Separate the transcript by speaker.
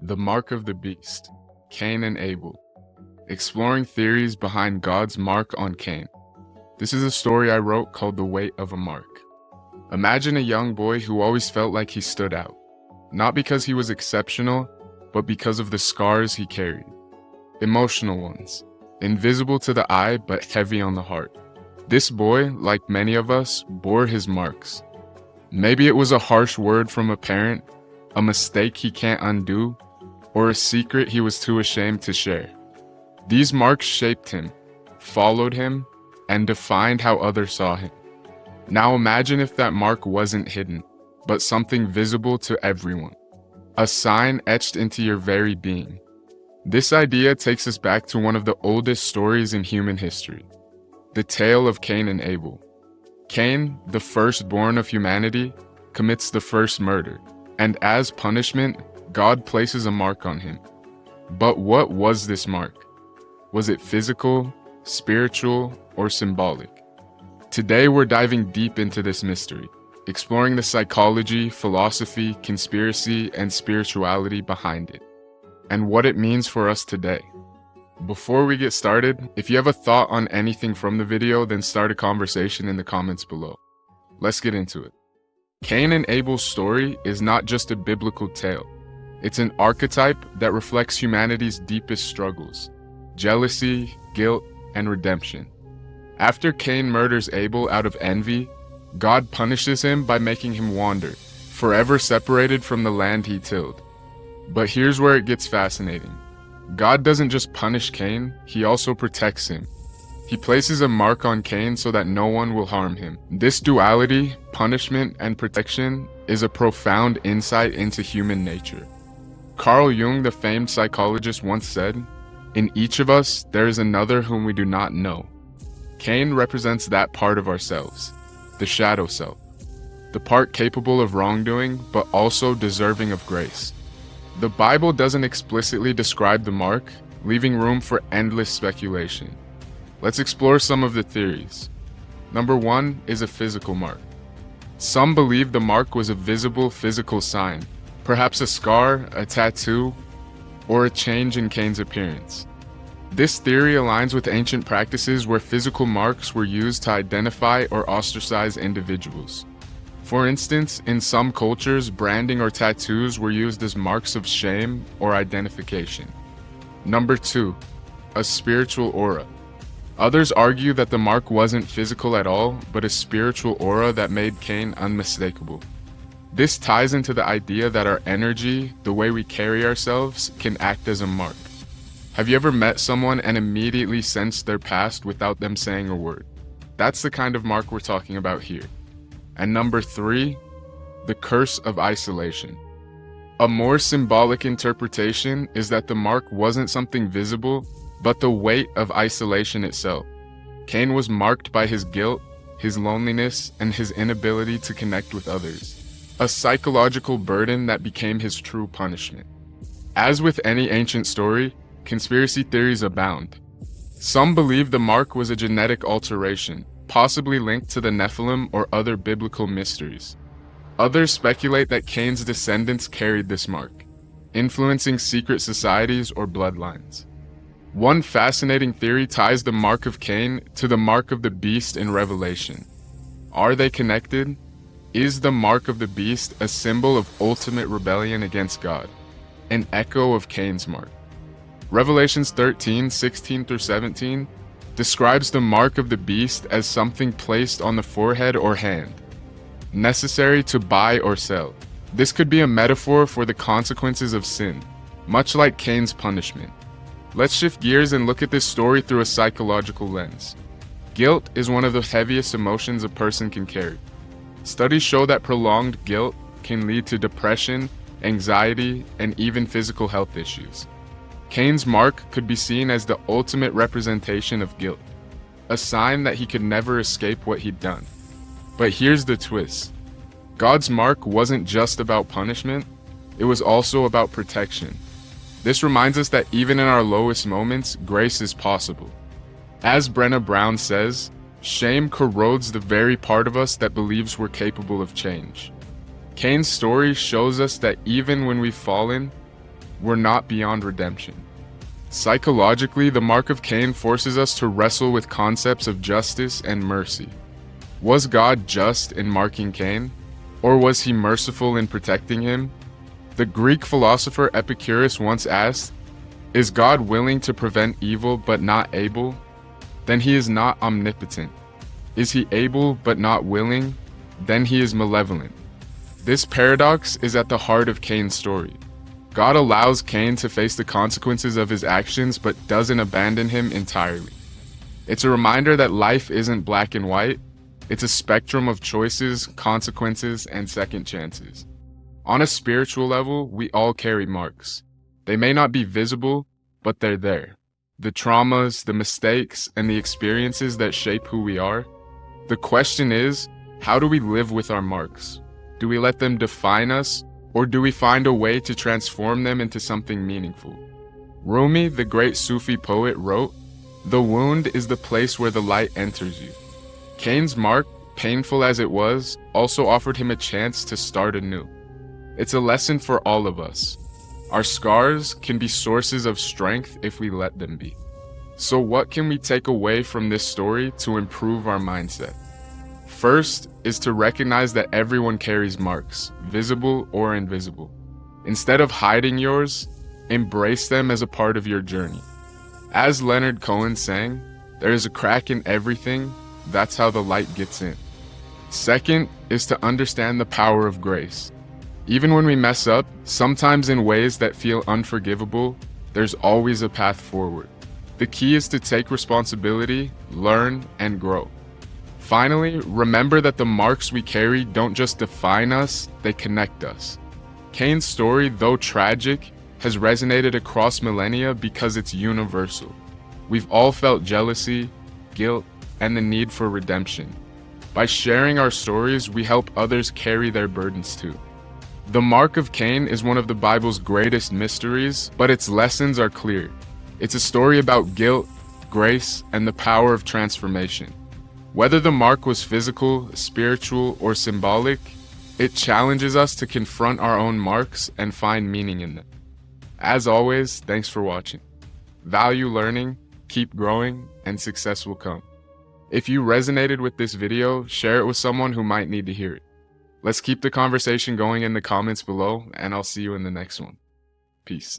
Speaker 1: The Mark of the Beast, Cain and Abel, exploring theories behind God's mark on Cain. This is a story I wrote called The Weight of a Mark. Imagine a young boy who always felt like he stood out, not because he was exceptional, but because of the scars he carried. Emotional ones, invisible to the eye but heavy on the heart. This boy, like many of us, bore his marks. Maybe it was a harsh word from a parent, a mistake he can't undo, or a secret he was too ashamed to share. These marks shaped him, followed him, and defined how others saw him. Now imagine if that mark wasn't hidden, but something visible to everyone. A sign etched into your very being. This idea takes us back to one of the oldest stories in human history, the tale of Cain and Abel. Cain, the firstborn of humanity, commits the first murder, and as punishment, God places a mark on him. But what was this mark? Was it physical, spiritual, or symbolic? Today we're diving deep into this mystery, exploring the psychology, philosophy, conspiracy, and spirituality behind it, and what it means for us today. Before we get started, if you have a thought on anything from the video, then start a conversation in the comments below. Let's get into it. Cain and Abel's story is not just a biblical tale. It's an archetype that reflects humanity's deepest struggles: jealousy, guilt, and redemption. After Cain murders Abel out of envy, God punishes him by making him wander, forever separated from the land he tilled. But here's where it gets fascinating. God doesn't just punish Cain, he also protects him. He places a mark on Cain so that no one will harm him. This duality, punishment and protection, is a profound insight into human nature. Carl Jung, the famed psychologist, once said, "In each of us, there is another whom we do not know." Cain represents that part of ourselves, the shadow self, the part capable of wrongdoing, but also deserving of grace. The Bible doesn't explicitly describe the mark, leaving room for endless speculation. Let's explore some of the theories. Number 1 is a physical mark. Some believe the mark was a visible physical sign, perhaps a scar, a tattoo, or a change in Cain's appearance. This theory aligns with ancient practices where physical marks were used to identify or ostracize individuals. For instance, in some cultures, branding or tattoos were used as marks of shame or identification. Number 2, a spiritual aura. Others argue that the mark wasn't physical at all, but a spiritual aura that made Cain unmistakable. This ties into the idea that our energy, the way we carry ourselves, can act as a mark. Have you ever met someone and immediately sensed their past without them saying a word? That's the kind of mark we're talking about here. And number 3, the curse of isolation. A more symbolic interpretation is that the mark wasn't something visible, but the weight of isolation itself. Cain was marked by his guilt, his loneliness, and his inability to connect with others. A psychological burden that became his true punishment. As with any ancient story, conspiracy theories abound. Some believe the mark was a genetic alteration, possibly linked to the Nephilim or other biblical mysteries. Others speculate that Cain's descendants carried this mark, influencing secret societies or bloodlines. One fascinating theory ties the Mark of Cain to the Mark of the Beast in Revelation. Are they connected? Is the Mark of the Beast a symbol of ultimate rebellion against God, an echo of Cain's mark? Revelations 13:16-17 describes the Mark of the Beast as something placed on the forehead or hand, necessary to buy or sell. This could be a metaphor for the consequences of sin, much like Cain's punishment. Let's shift gears and look at this story through a psychological lens. Guilt is one of the heaviest emotions a person can carry. Studies show that prolonged guilt can lead to depression, anxiety, and even physical health issues. Cain's mark could be seen as the ultimate representation of guilt, a sign that he could never escape what he'd done. But here's the twist. God's mark wasn't just about punishment, it was also about protection. This reminds us that even in our lowest moments, grace is possible. As Brené Brown says, shame corrodes the very part of us that believes we're capable of change. Cain's story shows us that even when we've fallen, we're not beyond redemption. Psychologically, the Mark of Cain forces us to wrestle with concepts of justice and mercy. Was God just in marking Cain? Or was he merciful in protecting him? The Greek philosopher Epicurus once asked, "Is God willing to prevent evil but not able? Then he is not omnipotent. Is he able but not willing? Then he is malevolent." This paradox is at the heart of Cain's story. God allows Cain to face the consequences of his actions but doesn't abandon him entirely. It's a reminder that life isn't black and white. It's a spectrum of choices, consequences, and second chances. On a spiritual level, we all carry marks. They may not be visible, but they're there. The traumas, the mistakes, and the experiences that shape who we are. The question is, how do we live with our marks? Do we let them define us, or do we find a way to transform them into something meaningful? Rumi, the great Sufi poet, wrote, "The wound is the place where the light enters you." Cain's mark, painful as it was, also offered him a chance to start anew. It's a lesson for all of us. Our scars can be sources of strength if we let them be. So what can we take away from this story to improve our mindset? First is to recognize that everyone carries marks, visible or invisible. Instead of hiding yours, embrace them as a part of your journey. As Leonard Cohen sang, "There is a crack in everything, that's how the light gets in." Second is to understand the power of grace. Even when we mess up, sometimes in ways that feel unforgivable, there's always a path forward. The key is to take responsibility, learn, and grow. Finally, remember that the marks we carry don't just define us, they connect us. Cain's story, though tragic, has resonated across millennia because it's universal. We've all felt jealousy, guilt, and the need for redemption. By sharing our stories, we help others carry their burdens too. The Mark of Cain is one of the Bible's greatest mysteries, but its lessons are clear. It's a story about guilt, grace, and the power of transformation. Whether the mark was physical, spiritual, or symbolic, it challenges us to confront our own marks and find meaning in them. As always, thanks for watching. Value learning, keep growing, and success will come. If you resonated with this video, share it with someone who might need to hear it. Let's keep the conversation going in the comments below, and I'll see you in the next one. Peace.